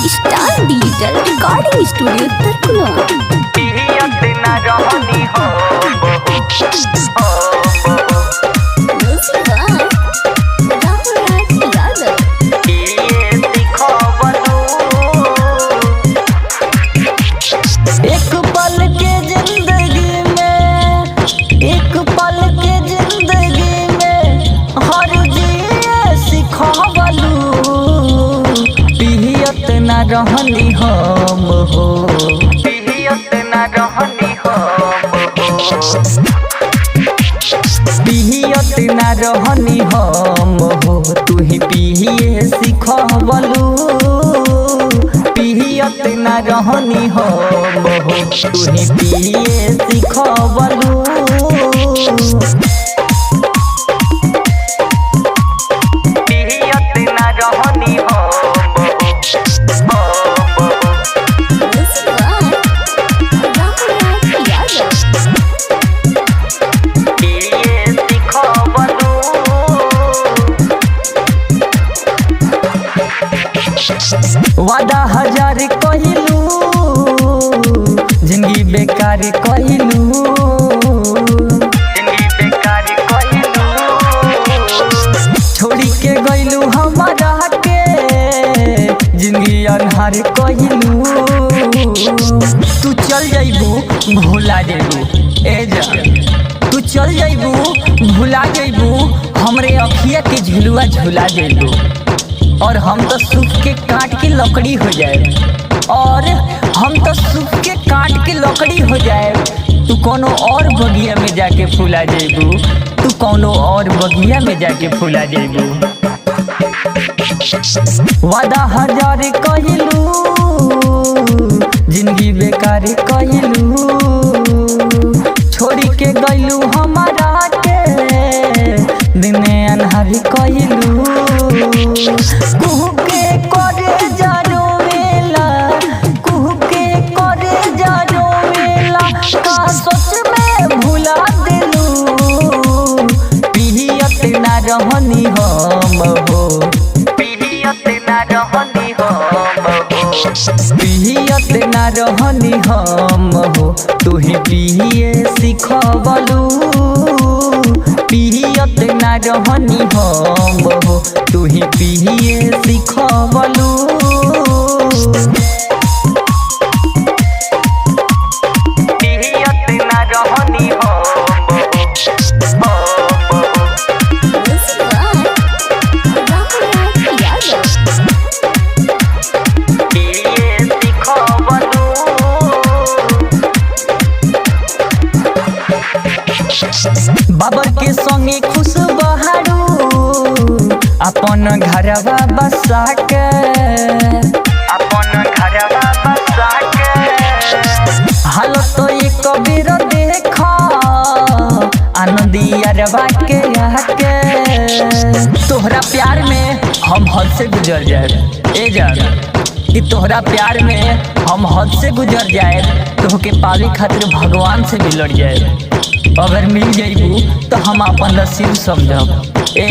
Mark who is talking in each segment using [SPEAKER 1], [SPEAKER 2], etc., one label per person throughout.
[SPEAKER 1] Star digital recording studio Tarkulwa. Music by Rahul Raj Yadav.
[SPEAKER 2] एक पल के जिंदगी में, एक पल के जिंदगी में हर जिए सिखवलू। पियत न रहनी हम हो, पियत न रहनी हम हो, पियत न रहनी हम हो। तू ही पिए सिखवलू। पियत न रहनी हम हो, तू ही पिए सिखवलू। पियत न रहनी हम हो।
[SPEAKER 1] Music by Rahul Raj Yadav.
[SPEAKER 2] पिए सिखवलू। वादा हजार कहिलू, जिंदगी बेकार कहिलू, जिंदगी बेकार कहिलू। छोड़ी के गइलू हमारा के, जिंदगी अन्हार कहिलू। तू चल जाइबू भुला जाइबू, ए जा तू चल जाइबू भुला जाइबू। हमरे अखिया के झुलुआ झुला जाइबू, और हम तो सूख के काट के लकड़ी हो जाए। और हम तो सूख के काट के लकड़ी हो जाए। तू कोनो और बगिया में जाके फूला जाइबू, तू कोनो और बगिया में जाके फूला जाइबू। वादा हजार कहिलू, जिंदगी बेकार कहिलू। छोड़ी के गइलू हमारा के, दिने अन्हार कहिलू। कुहू के करे जानो वेला, कुहू के करे जानो वेला। का सोच में भुला दिलू। पियत न रहनी हम हो, पियत न रहनी हम हो, पियत न रहनी हम हो। तू ही पिए सिखवलू। पियत न रहनी हम हो, तू ही पिए सिखवलू। पियत न रहनी हम हो।
[SPEAKER 1] Music by Rahul Raj Yadav.
[SPEAKER 2] पिए सिखवलू। बाबर के संगे खुश बहारू, अपन घरवा बसा के, अपन घरवा बसा के। हालत एक बेर देख आनंदियरवा के आके। तोहरा प्यार में हम हद से गुजर जाए, ए जान कि तोहरा प्यार में हम हद से गुजर जाए। तोहके पावे खातिर भगवान से भी लड़ जाए। अगर मिल जाइबू तो हम अपन नसीब समझब। ए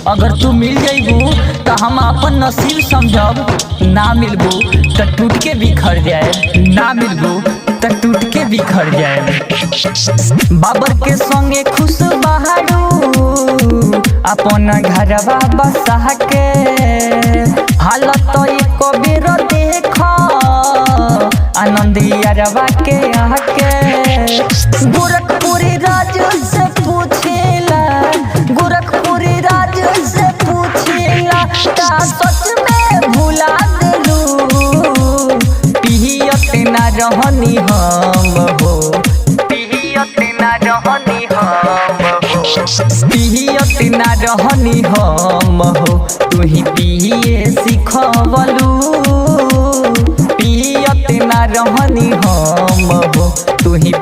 [SPEAKER 2] अगर तू मिल जाइबू तो हम अपन नसीब समझब। ना मिलबू तो टूट के बिखर जाए, ना मिलबू तो टूट के बिखर जाए। बाबर के संगे खुश बहारू, अपन घरवा बसा के। हालत एक बेर देख आनंदियरवा के आके। गोरखपुरी राज से पूछेला, गोरखपुरी राज से पूछेला। का सच में भुला दिलू। पियत न रहनी हम हो, पियत न रहनी हम हो, पियत न रहनी हम हो। तू ही पिए सिखवलू। पियत न रहनी हम हो, तू ही